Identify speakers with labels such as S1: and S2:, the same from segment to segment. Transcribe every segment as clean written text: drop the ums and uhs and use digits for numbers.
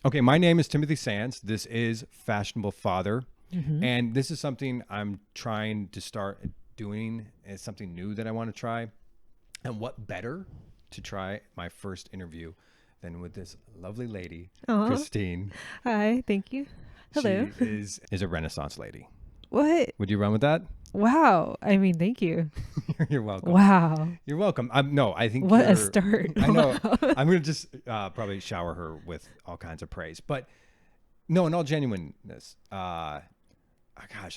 S1: Okay, my name is Timothy Sands. This is Fashionable Father.
S2: Mm-hmm.
S1: And this is something I'm trying to start doing. It's something new that I want to try. And what better to try my first interview than with this lovely lady,
S2: Aw.
S1: Chrissstttiiine.
S2: Hi, thank you. Hello.
S1: She is a Renaissance lady.
S2: What?
S1: Would you run with that?
S2: Wow. I mean, thank you.
S1: You're welcome.
S2: Wow.
S1: You're welcome. No, I think
S2: What a
S1: you're,
S2: start.
S1: I know.
S2: Wow.
S1: I'm going to just probably shower her with all kinds of praise. But no, in all genuineness, gosh,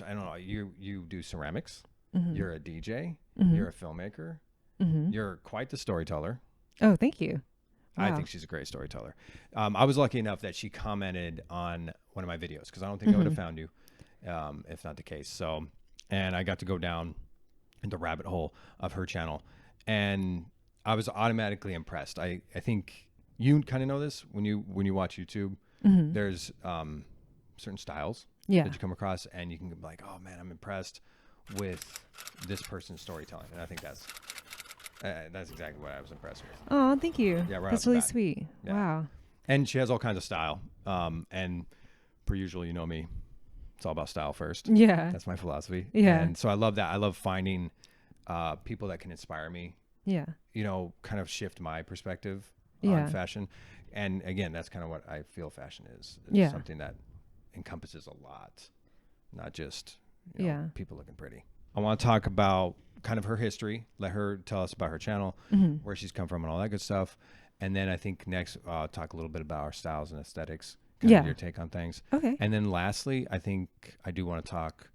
S1: I don't know. You do ceramics.
S2: Mhm.
S1: You're a DJ.
S2: Mhm.
S1: You're a filmmaker.
S2: Mhm.
S1: You're quite the storyteller.
S2: Oh, thank you.
S1: I
S2: Wow.
S1: think she's a great storyteller. I was lucky enough that she commented on one of my videos because I don't think I would have found you if not the case. So, and I got to go down in the rabbit hole of her channel, and I was automatically impressed. I think you kind of know this when you watch YouTube.
S2: Mhm.
S1: There's certain styles
S2: Yeah.
S1: that you come across, and you can be like, oh man, I'm impressed with this person's storytelling, and I think that's exactly what I was impressed with.
S2: Oh, thank you.
S1: Yeah, right
S2: That's
S1: off the
S2: really
S1: bat.
S2: sweet.
S1: Yeah.
S2: Wow.
S1: And she has all kinds of style. And per usual, you know me, it's all about style first.
S2: Yeah.
S1: That's my philosophy.
S2: Yeah.
S1: And so I love that. I love finding people that can inspire me,
S2: Yeah.
S1: kind of shift my perspective
S2: Yeah.
S1: on fashion. And again, that's kind of what I feel fashion is. It's
S2: Yeah.
S1: something that encompasses a lot, not just
S2: Yeah.
S1: people looking pretty. I want to talk about kind of her history, let her tell us about her channel,
S2: Mhm.
S1: where she's come from and all that good stuff. And then I think next talk a little bit about our styles and aesthetics, kind of
S2: Yeah.
S1: your take on things.
S2: Okay.
S1: And then lastly, I think I do want to talk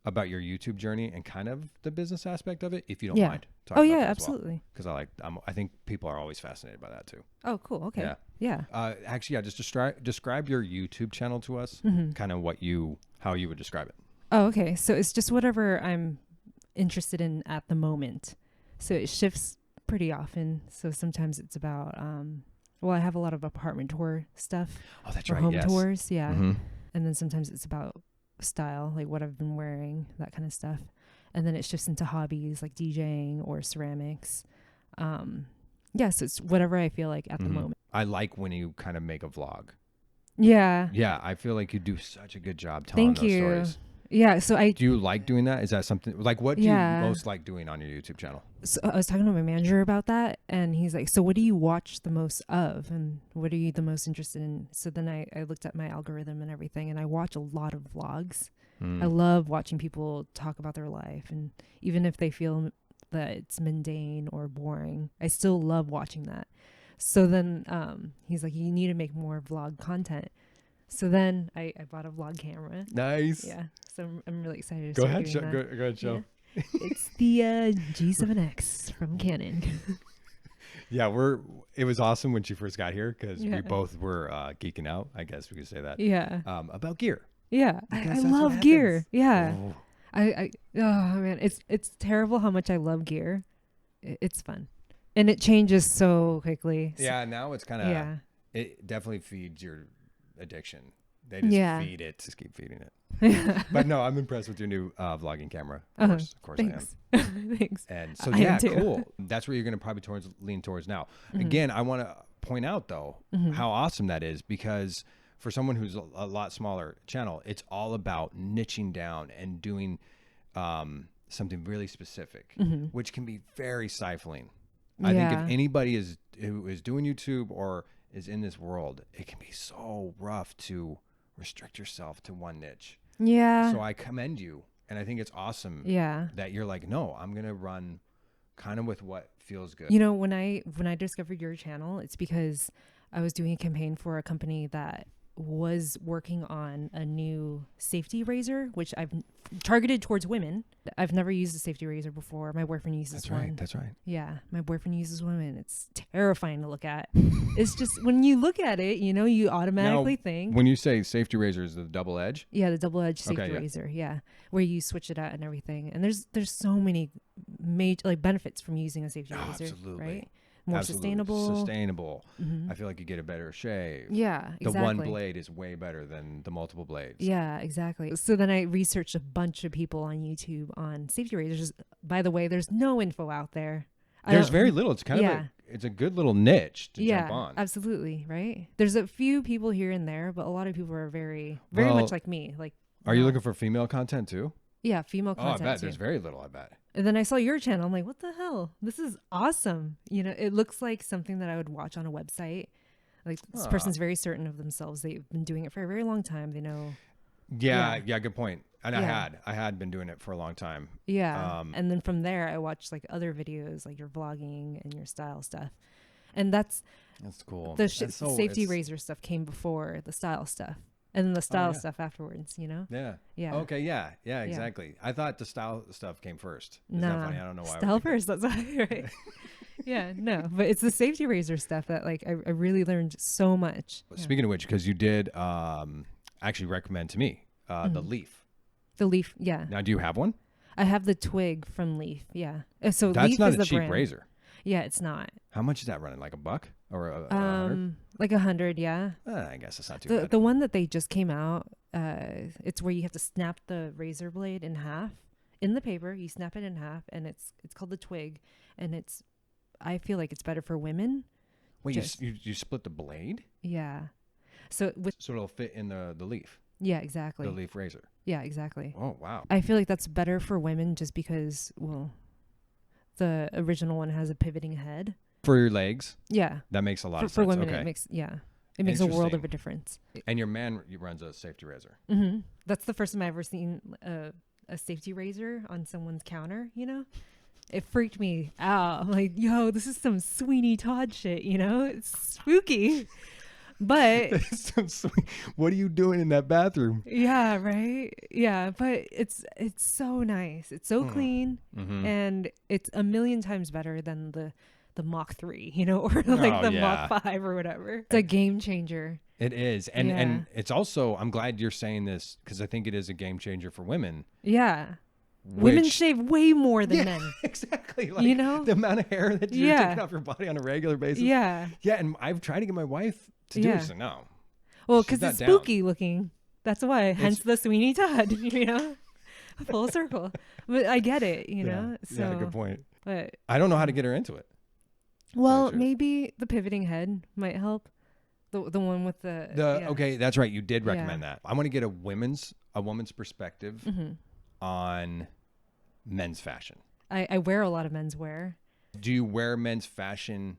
S1: about your YouTube journey and kind of the business aspect of it, if you don't
S2: Yeah.
S1: mind.
S2: Oh yeah, absolutely.
S1: Because I think people are always fascinated by that too.
S2: Oh, cool. Okay.
S1: Yeah.
S2: Yeah.
S1: Actually, yeah, just describe your YouTube channel to us,
S2: Mhm.
S1: kind of how you would describe it.
S2: Oh, okay. So it's just whatever I'm interested in at the moment. So it shifts pretty often. So sometimes it's about well, I have a lot of apartment tour stuff
S1: Oh, that's
S2: or
S1: right.
S2: home
S1: Yes.
S2: tours, yeah.
S1: Mhm.
S2: And then sometimes it's about style, like what I've been wearing, that kind of stuff. And then it shifts into hobbies like DJing or ceramics. Yeah, so it's whatever I feel like at the
S1: Mhm.
S2: moment.
S1: I like when you kind of make a vlog.
S2: Yeah.
S1: Yeah, I feel like you do such a good job telling
S2: Thank
S1: those
S2: you.
S1: stories.
S2: Yeah, so
S1: Do you like doing that? Is that something like what do you
S2: Yeah.
S1: most like doing on your YouTube channel?
S2: So I was talking to my manager about that, and he's like, so what do you watch the most of, and what are you the most interested in? So then I looked at my algorithm and everything, and I watch a lot of vlogs. I love watching people talk about their life, and even if they feel that it's mundane or boring, I still love watching that. So then he's like, you need to make more vlog content. So then I bought a vlog camera.
S1: Nice.
S2: Yeah, so I'm really excited to
S1: Go
S2: start
S1: ahead,
S2: doing that.
S1: go ahead, show.
S2: Yeah. It's the G7X from Canon.
S1: Yeah, it was awesome when she first got here because
S2: Yeah.
S1: we both were geeking out, I guess we could say that,
S2: Yeah.
S1: about gear.
S2: Yeah. I
S1: Because that's what
S2: love gear.
S1: happens.
S2: Yeah.
S1: Oh.
S2: Oh man, it's terrible how much I love gear. It's fun. And it changes so quickly. So,
S1: Yeah, now it's kind of,
S2: yeah.
S1: it definitely feeds your addiction. They just
S2: Yeah.
S1: feed it, just keep feeding it. But no, I'm impressed with your new vlogging camera. Of course
S2: Thanks.
S1: I am.
S2: Thanks.
S1: And so,
S2: I
S1: yeah,
S2: am too.
S1: cool. That's where you're going to probably lean towards now.
S2: Mhm.
S1: Again, I want to point out, though,
S2: Mhm.
S1: how awesome that is because for someone who's a lot smaller channel, it's all about niching down and doing something really specific,
S2: Mhm.
S1: which can be very stifling. I think
S2: Yeah.
S1: if anybody who is doing YouTube or is in this world, it can be so rough to restrict yourself to one niche.
S2: Yeah.
S1: So I commend you. And I think it's awesome
S2: Yeah.
S1: that you're like, no, I'm going to run kind of with what feels good.
S2: You know, when I discovered your channel, it's because I was doing a campaign for a company that was working on a new safety razor, which I've targeted towards women. I've never used a safety razor before. My boyfriend uses
S1: That's
S2: one.
S1: right. That's right.
S2: Yeah, my boyfriend uses one, and it's terrifying to look at. It's just when you look at it, you know, you automatically think.
S1: When you say safety razor is the double edge?
S2: Yeah, the double-edged safety
S1: Okay, yeah.
S2: razor. Yeah, where you switch it out and everything. And there's so many major like benefits from using a safety
S1: Oh,
S2: razor,
S1: absolutely.
S2: right? More
S1: Absolutely.
S2: sustainable.
S1: Sustainable.
S2: Mhm.
S1: I feel like you get a better shave.
S2: Yeah,
S1: The
S2: exactly.
S1: one blade is way better than the multiple blades.
S2: Yeah, exactly. So then I researched a bunch of people on YouTube on safety razors. By the way, there's no info out there.
S1: There's very little. It's kind of it's a good little niche to jump on.
S2: Absolutely, right? There's a few people here and there, but a lot of people are very much like me. Like,
S1: are you looking for female content too?
S2: Yeah, female content.
S1: Oh, I bet
S2: too.
S1: there's very little. I bet.
S2: And then I saw your channel. I'm like, what the hell? This is awesome. You know, it looks like something that I would watch on a website. Like, this person's very certain of themselves. They've been doing it for a very long time. They know.
S1: Yeah, good point. And I had been doing it for a long time.
S2: Yeah. And then from there, I watched like other videos, like your vlogging and your style stuff. And that's
S1: cool.
S2: The safety razor stuff came before the style stuff. And then the style stuff afterwards, you know?
S1: Yeah.
S2: Yeah.
S1: Okay. Yeah, exactly. I thought the style stuff came first. Is
S2: that
S1: funny? I don't know why.
S2: Style first. That's why, right? Yeah, no, but it's the safety razor stuff that like I really learned so much.
S1: Speaking of which, because you did actually recommend to me the Leaf.
S2: The Leaf, yeah.
S1: Now, do you have one?
S2: I have the Twig from Leaf, yeah. So
S1: that's
S2: Leaf
S1: not
S2: is
S1: a
S2: the
S1: cheap
S2: brand.
S1: razor.
S2: Yeah, it's not.
S1: How much is that running? Like $1 or $100?
S2: Like $100, yeah.
S1: I guess it's not too bad.
S2: The one that they just came out, it's where you have to snap the razor blade in half in the paper. You snap it in half, and it's called the Twig, and I feel like it's better for women.
S1: Wait, you split the blade?
S2: Yeah. So
S1: it'll fit in the Leaf.
S2: Yeah, exactly.
S1: The Leaf razor.
S2: Yeah, exactly.
S1: Oh, wow.
S2: I feel like that's better for women just because, well, the original one has a pivoting head.
S1: For your legs?
S2: Yeah.
S1: That makes a lot of sense.
S2: For women,
S1: okay.
S2: it makes a world of a difference.
S1: And your man runs a safety razor.
S2: Mm-hmm. That's the first time I've ever seen a safety razor on someone's counter, you know? It freaked me out. I'm like, yo, this is some Sweeney Todd shit, you know? It's spooky. But
S1: what are you doing in that bathroom?
S2: Yeah, right. Yeah, but it's so nice. It's so clean, and it's a million times better than the Mach 3, you know, or like the Mach 5 or whatever. It's a game changer.
S1: It is. And it's also, I'm glad you're saying this because I think it is a game changer for women.
S2: Yeah. Women shave way more than men.
S1: Exactly. Like,
S2: you know,
S1: the amount of hair that you're taking off your body on a regular basis.
S2: Yeah.
S1: Yeah. And I've tried to get my wife to do it. She's like, no.
S2: Well, because it's spooky looking. That's why. Hence the Sweeney Todd, you know, full circle. But I get it, you know. So,
S1: yeah, good point.
S2: But
S1: I don't know how to get her into it.
S2: Well, maybe the pivoting head might help. The one with the
S1: okay, that's right. You did recommend that. I want to get a woman's perspective on men's fashion.
S2: I wear a lot of menswear.
S1: Do you wear men's fashion,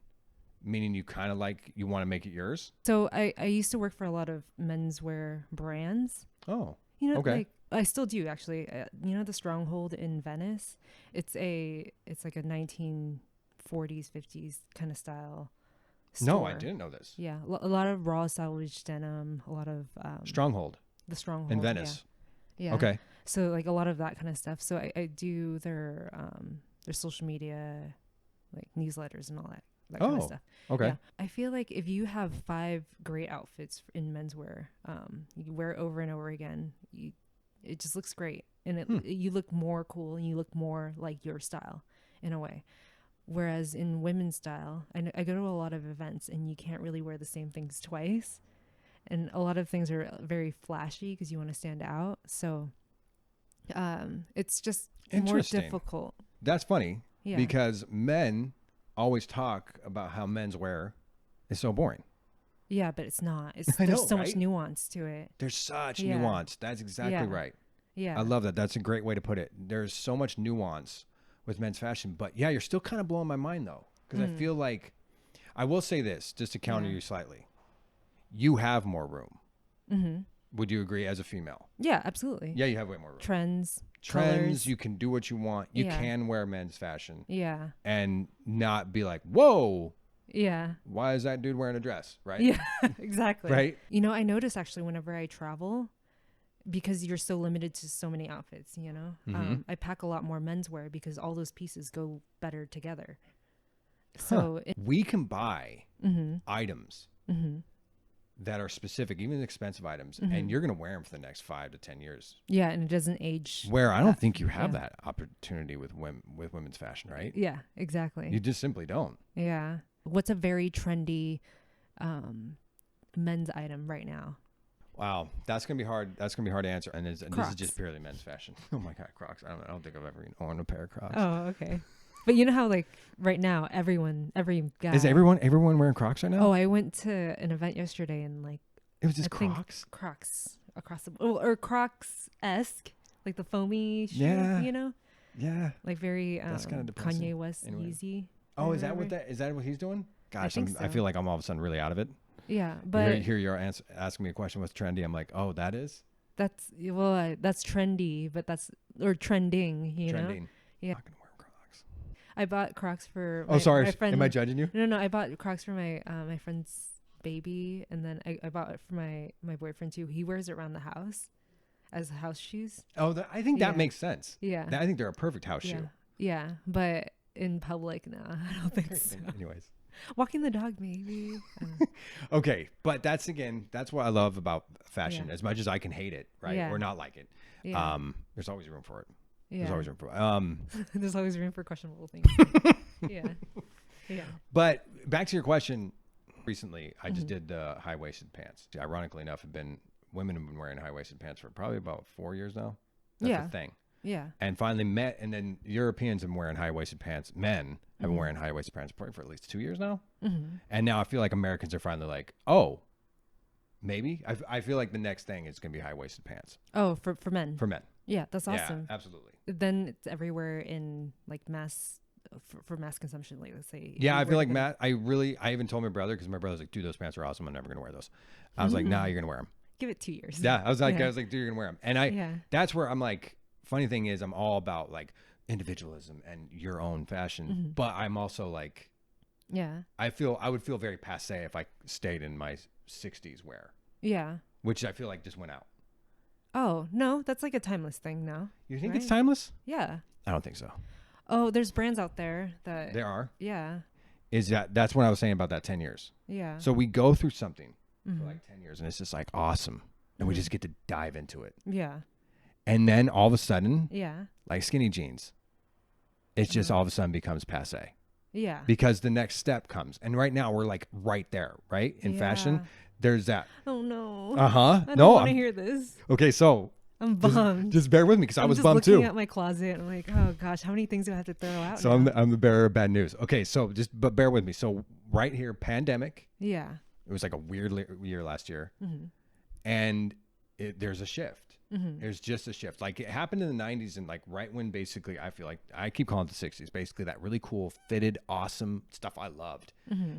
S1: meaning you kind of like you want to make it yours?
S2: So I used to work for a lot of menswear brands.
S1: Oh,
S2: you know, like I still do actually. You know, the Stronghold in Venice. It's like a 1940s, 50s kind of style store.
S1: No, I didn't know this.
S2: Yeah, a lot of raw salvage denim, a lot of
S1: Stronghold.
S2: The Stronghold
S1: in Venice.
S2: Yeah.
S1: Okay.
S2: So like a lot of that kind of stuff. So I do their social media, like newsletters and all that kind of stuff.
S1: Okay.
S2: Yeah. I feel like if you have 5 great outfits in menswear, you wear it over and over again, it just looks great, and you look more cool and you look more like your style in a way. Whereas in women's style, I go to a lot of events and you can't really wear the same things twice. And a lot of things are very flashy because you want to stand out. So it's just more difficult.
S1: That's funny because men always talk about how men's wear is so boring.
S2: Yeah, but it's not. There's so much nuance to it.
S1: There's such nuance. That's exactly right.
S2: Yeah.
S1: I love that. That's a great way to put it. There's so much nuance with men's fashion. But yeah, you're still kind of blowing my mind though. Because I feel like, I will say this, just to counter you slightly. You have more room. Mm-hmm. Would you agree as a female?
S2: Yeah, absolutely.
S1: Yeah, you have way more room.
S2: Trends, colors.
S1: You can do what you want. You can wear men's fashion.
S2: Yeah.
S1: And not be like, whoa.
S2: Yeah.
S1: Why is that dude wearing a dress? Right?
S2: Yeah, exactly.
S1: Right?
S2: You know, I notice actually whenever I travel, because you're so limited to so many outfits, you know, I pack a lot more menswear because all those pieces go better together. So
S1: we can buy items that are specific, even expensive items, and you're going to wear them for the next 5 to 10 years.
S2: Yeah, and it doesn't age.
S1: Where I don't think you have that opportunity with women's fashion, right?
S2: Yeah, exactly.
S1: You just simply don't.
S2: Yeah. What's a very trendy men's item right now?
S1: Wow, that's gonna be hard. That's gonna be hard to answer. And this is just purely men's fashion. Oh my God, Crocs! I don't think I've ever owned a pair of Crocs.
S2: Oh, okay. But you know how like right now every guy
S1: Is everyone wearing Crocs right now?
S2: Oh, I went to an event yesterday and like
S1: it was just
S2: I think
S1: Crocs.
S2: Crocs across the or Crocs-esque, like the foamy shoe,
S1: Yeah.
S2: you know?
S1: Yeah.
S2: Like very
S1: That's kind of depressing.
S2: Kanye West Yeezy.
S1: Oh, is that what he's doing? Gosh,
S2: think
S1: I
S2: so.
S1: feel like I'm all of a sudden really out of it.
S2: Yeah, but
S1: here you're asking me a question what's trendy. I'm like, oh, that is
S2: that's trendy, but that's or trending, you
S1: trending.
S2: know? Yeah.
S1: I'm not gonna wear Crocs.
S2: I bought Crocs for
S1: Oh, sorry.
S2: my friend.
S1: Am I judging you?
S2: No, I bought Crocs for my my friend's baby, and then I bought it for my boyfriend too. He wears it around the house as house shoes.
S1: Oh, I think that makes sense.
S2: Yeah.
S1: I think they're a perfect house shoe.
S2: Yeah, but in public, no, I don't think so.
S1: Anyways.
S2: Walking the dog, maybe.
S1: Okay, but that's what I love about fashion. As much as I can hate it, right, or not like it, there's always room for it. There's always room for it.
S2: There's always room for questionable things. Yeah.
S1: But back to your question. Recently, I just did high-waisted pants. Ironically enough, women have been wearing high-waisted pants for probably about 4 years now. That's the thing.
S2: Yeah.
S1: And finally and then Europeans have been wearing high-waisted pants. Men have been wearing high-waisted pants probably for at least 2 years now. And now I feel like Americans are finally like, oh, maybe. I feel like the next thing is going to be high-waisted pants.
S2: Oh, for men.
S1: For men.
S2: Yeah, that's awesome.
S1: Yeah, absolutely.
S2: Then it's everywhere in like mass, for mass consumption, like let's say.
S1: Yeah, I feel like I even told my brother, because my brother's like, dude, those pants are awesome. I'm never going to wear those. I was like, nah, you're going to wear them.
S2: Give it 2 years.
S1: Yeah, I was like, dude, you're going to wear them. And that's where I'm like, funny thing is, I'm all about like individualism and your own fashion, but I'm also like, I would feel very passe if I stayed in my 60s wear. Yeah. Which I feel like just went out.
S2: Oh, no, that's like a timeless thing now.
S1: You think it's timeless?
S2: Yeah.
S1: I don't think so.
S2: Oh, there's brands out there that...
S1: There are?
S2: Yeah.
S1: That's what I was saying about that 10 years.
S2: Yeah.
S1: So we go through something for like 10 years and it's just like awesome. And we just get to dive into it.
S2: Yeah.
S1: And then all of a sudden, like skinny jeans, it's just all of a sudden becomes passe.
S2: Yeah.
S1: Because the next step comes. And right now we're like right there, right? In fashion, there's that.
S2: Oh, no.
S1: Uh-huh.
S2: I don't want to hear this.
S1: Okay, so.
S2: I'm bummed.
S1: Just bear with me because I was bummed too.
S2: I'm looking at my closet and I'm like, oh gosh, how many things do I have to throw out
S1: So I'm the bearer of bad news. Okay, so but bear with me. So right here, pandemic. Yeah. It was like a weird year last year. And there's a shift. There's just a shift. Like it happened in the 90s and like right when basically I feel like I keep calling it the 60s, basically that really cool, fitted, awesome stuff I loved.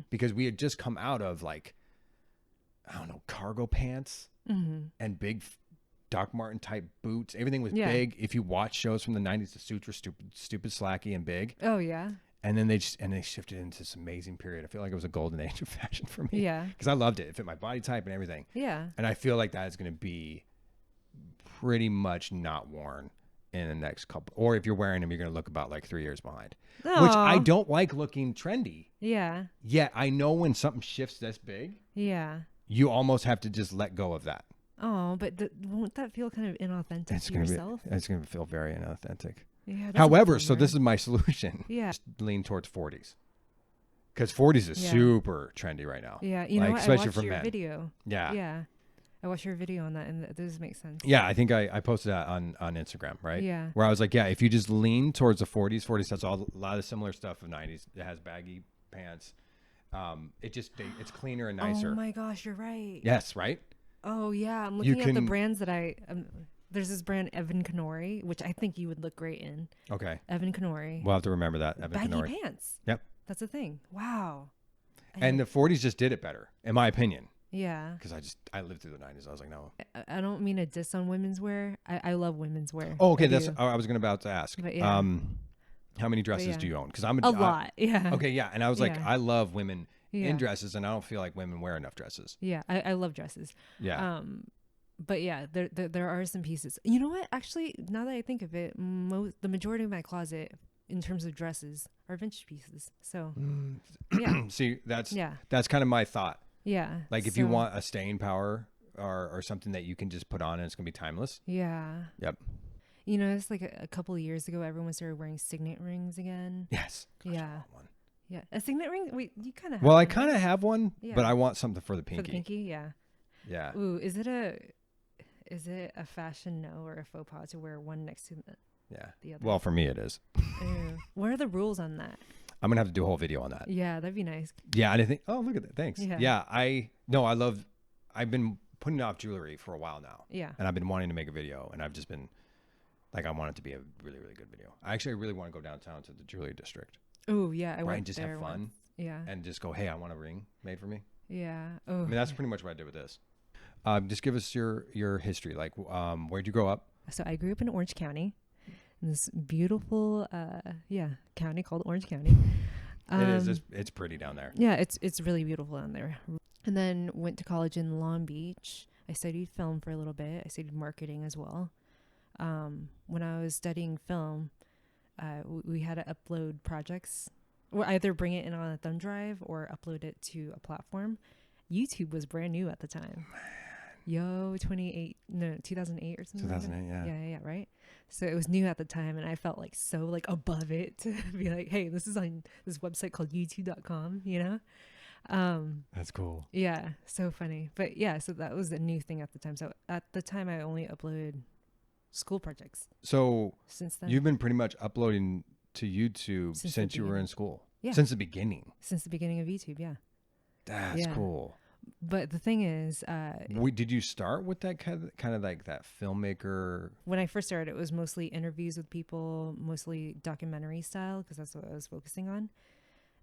S1: Because we had just come out of like, I don't know, cargo pants and big Doc Marten type boots. Everything was big. If you watch shows from the 90s, the suits were stupid slacky and big. Oh yeah. And then they shifted into this amazing period. I feel like it was a golden age of fashion for me. Yeah. Because I loved it. It fit my body type and everything. Yeah. And I feel like that is going to be pretty much not worn in the next couple. Or if you're wearing them, you're going to look about like 3 years behind. Aww. Which I don't like looking trendy. Yeah. Yet I know when something shifts this big. Yeah. You almost have to just let go of that. Oh, but won't that feel kind of inauthentic to yourself? It's going to feel very inauthentic. Yeah. However, so this is my solution. Yeah. Just lean towards 40s. Because 40s is super trendy right now. Yeah. You know what? Especially for men. Video. Yeah. Yeah. I watched your video on that and it does make sense. Yeah. I think I posted that on Instagram, right? Yeah. Where I was like, yeah, if you just lean towards the 40s has a lot of similar stuff of 90s. It has baggy pants. It's cleaner and nicer. Oh my gosh, you're right. Yes, right? Oh yeah, I'm looking at the brands that there's this brand Evan Kenori, which I think you would look great in. Okay. Evan Kenori. We'll have to remember that. Evan Kenori. Baggy pants. Yep. That's the thing. Wow. And the 40s just did it better, in my opinion. Yeah. Because I lived through the 90s. I was like, no. I don't mean a diss on women's wear. I love women's wear. Oh, okay. I was about to ask. But yeah. How many dresses do you own? Because I'm a lot. Yeah. Okay. Yeah. And I was like, I love women. Yeah. In dresses, and I don't feel like women wear enough dresses. Yeah, I love dresses. Yeah. But yeah, there are some pieces. You know what? Actually, now that I think of it, the majority of my closet, in terms of dresses, are vintage pieces. So, yeah. See, that's kind of my thought. Yeah. Like if you want a staying power or something that you can just put on and it's gonna be timeless. Yeah. Yep. You know, it's like a couple of years ago, everyone started wearing signet rings again. Yes. Gosh, yeah. Yeah, a signet ring. Wait, you kind of have. Well, I kind of have one, but I want something for the pinky. For the pinky, yeah. Yeah. Ooh, is it a fashion no or a faux pas to wear one next to Yeah.
S2: the other.
S1: Well, for me, it is.
S2: What are the rules on that?
S1: I'm going to have to do a whole video on that.
S2: Yeah, that'd be nice.
S1: Yeah. I didn't think, oh, look at that. Thanks.
S2: Yeah.
S1: Yeah. I've been putting off jewelry for a while now.
S2: Yeah.
S1: And I've been wanting to make a video, and I've just been like, I want it to be a really, really good video. I actually really want to go downtown to the jewelry district.
S2: Oh, yeah. I went
S1: and just
S2: there
S1: have fun.
S2: once. Yeah.
S1: And just go, hey, I want a ring made for me.
S2: Yeah. Oh.
S1: I mean, that's pretty much what I did with this. Just give us your history. Like, where'd you grow up?
S2: So I grew up in Orange County, in this beautiful, county called Orange County.
S1: It is. It's pretty down there.
S2: Yeah, it's really beautiful down there. And then went to college in Long Beach. I studied film for a little bit. I studied marketing as well. When I was studying film, we had to upload projects, or either bring it in on a thumb drive or upload it to a platform. YouTube was brand new at the time. 2008 or something.
S1: 2008, yeah.
S2: Yeah, right. So it was new at the time, and I felt like so like above it to be like, hey, this is on this website called youtube.com, you know?
S1: That's cool.
S2: Yeah, so funny. But yeah, so that was a new thing at the time. So at the time, I only uploaded school projects.
S1: So
S2: since then,
S1: you've been pretty much uploading to YouTube since you were in school.
S2: Yeah.
S1: Since the beginning.
S2: Since the beginning of YouTube, yeah.
S1: That's cool.
S2: But the thing is,
S1: did you start with that kind of like that filmmaker?
S2: When I first started, it was mostly interviews with people, mostly documentary style, because that's what I was focusing on.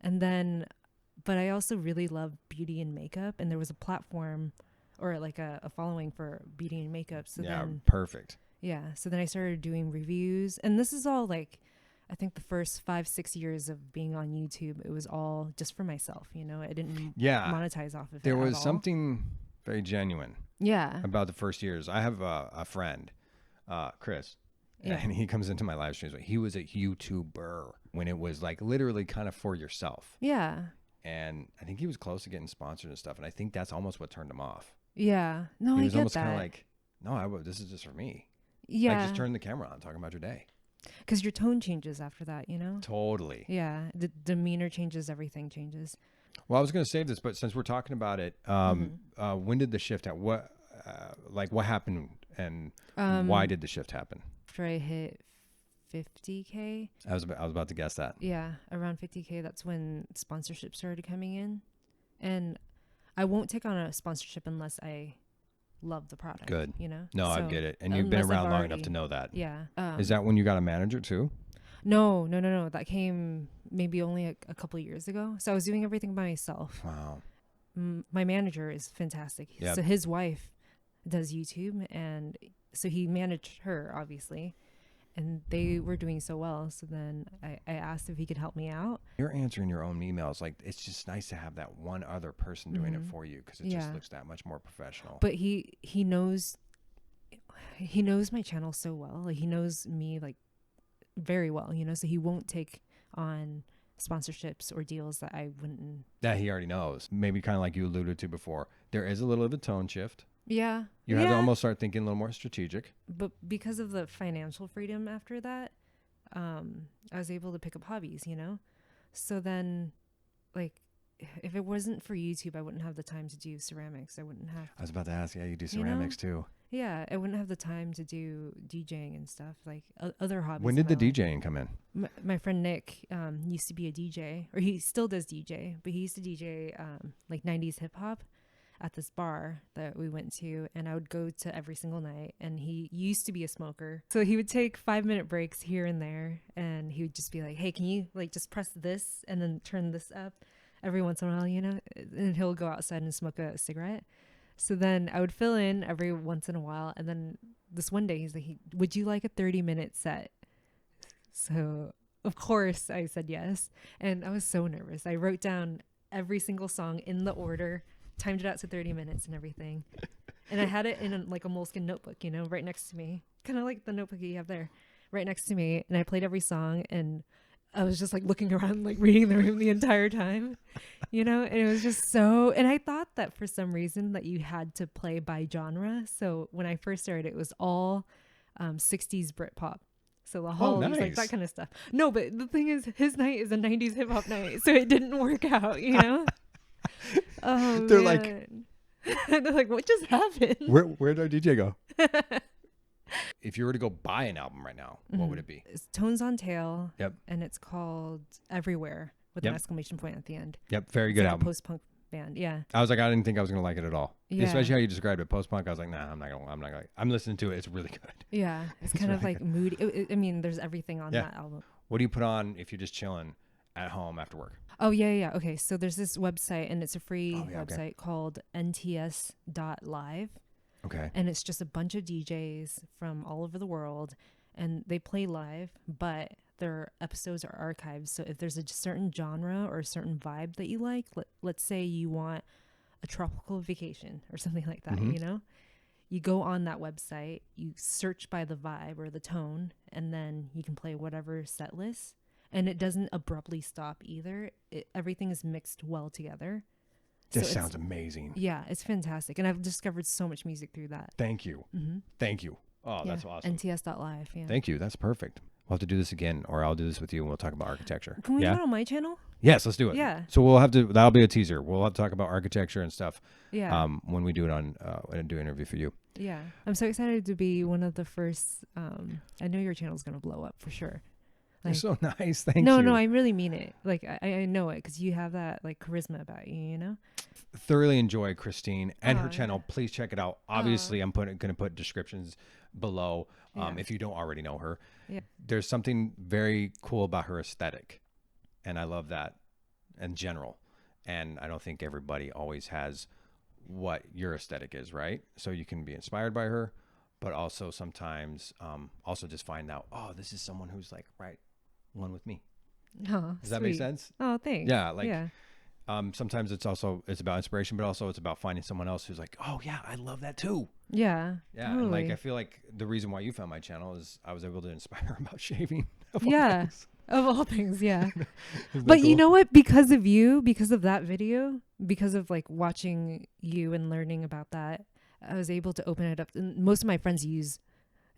S2: And then, but I also really love beauty and makeup, and there was a platform or like a following for beauty and makeup. So then,
S1: perfect.
S2: Yeah. So then I started doing reviews, and this is all like, I think the first 5-6 years of being on YouTube, it was all just for myself. You know, I didn't monetize off of it.
S1: There was something very genuine.
S2: Yeah.
S1: About the first years. I have a friend, Chris, and he comes into my live streams. He was a YouTuber when it was like literally kind of for yourself.
S2: Yeah.
S1: And I think he was close to getting sponsored and stuff. And I think that's almost what turned him off.
S2: Yeah. No,
S1: he
S2: I
S1: was
S2: get
S1: almost
S2: that.
S1: kind of like, no, this is just for me.
S2: Yeah.
S1: Like, just turn the camera on, talking about your day.
S2: Because your tone changes after that, you know?
S1: Totally.
S2: Yeah. The demeanor changes. Everything changes.
S1: Well, I was going to save this, but since we're talking about it, when did the shift happen? What happened and why did the shift happen?
S2: After I hit 50K.
S1: I was about to guess that.
S2: Yeah. Around 50K, that's when sponsorship started coming in. And I won't take on a sponsorship unless I love the product.
S1: Good.
S2: You know?
S1: No,
S2: So
S1: I get it. And you've been around long enough to know that.
S2: Yeah.
S1: Is that when you got a manager too?
S2: No. That came maybe only a couple of years ago. So I was doing everything by myself.
S1: Wow.
S2: My manager is fantastic.
S1: Yep.
S2: So his wife does YouTube, and so he managed her, obviously. And they were doing so well. So then I asked if he could help me out.
S1: You're answering your own emails. Like, it's just nice to have that one other person doing it for you, because it just looks that much more professional.
S2: But he knows my channel so well. Like, he knows me like very well, you know, so he won't take on sponsorships or deals that I wouldn't.
S1: That he already knows. Maybe kind of like you alluded to before. There is a little of a tone shift.
S2: Yeah.
S1: You have to almost start thinking a little more strategic.
S2: But because of the financial freedom after that, I was able to pick up hobbies, you know? So then, like, if it wasn't for YouTube, I wouldn't have the time to do ceramics. I was
S1: about to ask, you do ceramics too.
S2: Yeah, I wouldn't have the time to do DJing and stuff, like other hobbies.
S1: When did the DJing come in?
S2: My friend Nick used to be a DJ, or he still does DJ, but he used to DJ like 90s hip hop at this bar that we went to, and I would go to every single night. And he used to be a smoker, so he would take 5-minute breaks here and there, and he would just be like, hey, can you like just press this and then turn this up every once in a while, you know? And he'll go outside and smoke a cigarette. So then I would fill in every once in a while, and then this one day he's like, would you like a 30-minute set? So of course I said yes, and I was so nervous. I wrote down every single song in the order, timed it out to 30 minutes and everything. And I had it in like a moleskin notebook, you know, right next to me, kind of like the notebook you have there, right next to me. And I played every song, and I was just like looking around, like reading the room the entire time, you know. And it was just so, and I thought that for some reason that you had to play by genre. So when I first started, it was all 60s Britpop. So the whole like that kind of stuff. No, but the thing is, his night is a 90s hip hop night, so it didn't work out, you know. Oh,
S1: they're
S2: like, they're like, what just happened?
S1: Where'd our DJ go? if you were to go buy an album right now, what would it be?
S2: It's Tones on Tail.
S1: Yep.
S2: And it's called Everywhere with an exclamation point at the end.
S1: Yep. Very good
S2: like
S1: album.
S2: Post-punk band. Yeah.
S1: I was like, I didn't think I was going to like it at all.
S2: Yeah.
S1: Especially how you described it. Post-punk. I was like, nah, I'm listening to it. It's really good.
S2: Yeah. It's kind of like moody. I mean, there's everything on that album.
S1: What do you put on if you're just chilling at home after work?
S2: Oh, yeah. Okay. So there's this website, and it's a free website called nts.live.
S1: Okay.
S2: And it's just a bunch of DJs from all over the world, and they play live, but their episodes are archived. So if there's a certain genre or a certain vibe that you like, let's say you want a tropical vacation or something like that, you know, you go on that website, you search by the vibe or the tone, and then you can play whatever set list. And it doesn't abruptly stop either. Everything is mixed well together.
S1: This sounds amazing.
S2: Yeah, it's fantastic. And I've discovered so much music through that.
S1: Thank you. Thank you. Oh, that's awesome.
S2: NTS.live. Yeah.
S1: Thank you. That's perfect. We'll have to do this again, or I'll do this with you and we'll talk about architecture.
S2: Can we do it on my channel?
S1: Yes, let's do it.
S2: Yeah.
S1: So that'll be a teaser. We'll have to talk about architecture and stuff.
S2: Yeah.
S1: When we do it when I do an interview for you.
S2: Yeah. I'm so excited to be one of the first. I know your channel's going to blow up for sure.
S1: You're so nice. Thank you.
S2: No, I really mean it. Like, I know it because you have that like charisma about you, you know?
S1: Thoroughly enjoy Chrissstttiiine and her channel. Please check it out. Obviously, I'm going to put descriptions below if you don't already know her.
S2: Yeah.
S1: There's something very cool about her aesthetic, and I love that in general. And I don't think everybody always has what your aesthetic is, right? So you can be inspired by her, but also sometimes also just find out, oh, this is someone who's like one with me.
S2: Oh,
S1: does that make sense?
S2: Oh, thanks.
S1: Yeah, sometimes it's about inspiration, but also it's about finding someone else who's like, oh yeah, I love that too.
S2: Yeah.
S1: Yeah.
S2: Totally.
S1: And like, I feel like the reason why you found my channel is I was able to inspire her about shaving.
S2: Of all things. Yeah.
S1: But
S2: cool? You know what? Because of you, because of that video, because of like watching you and learning about that, I was able to open it up. And most of my friends use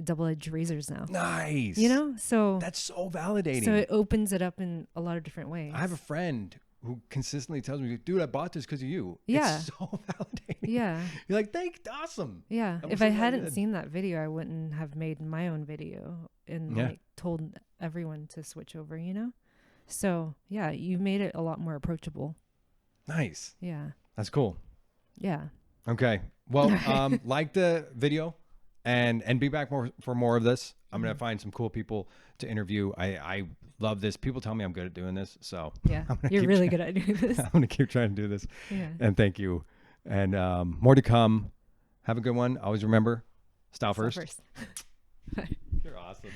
S2: double-edged razors now.
S1: Nice.
S2: You know? So
S1: that's so validating.
S2: So it opens it up in a lot of different ways.
S1: I have a friend who consistently tells me, dude, I bought this because of you.
S2: Yeah.
S1: It's so validating.
S2: Yeah.
S1: You're like, awesome.
S2: Yeah. If I hadn't seen that video, I wouldn't have made my own video and like told everyone to switch over, you know? So yeah, you made it a lot more approachable.
S1: Nice.
S2: Yeah.
S1: That's cool.
S2: Yeah.
S1: Okay. Well, like the video and be back for more of this. I'm going to find some cool people to interview. I love this. People tell me I'm good at doing this. So
S2: yeah, you're really good at doing this.
S1: I'm going to keep trying to do this.
S2: Yeah.
S1: And thank you. And more to come. Have a good one. Always remember, style first.
S2: Bye.
S1: You're awesome.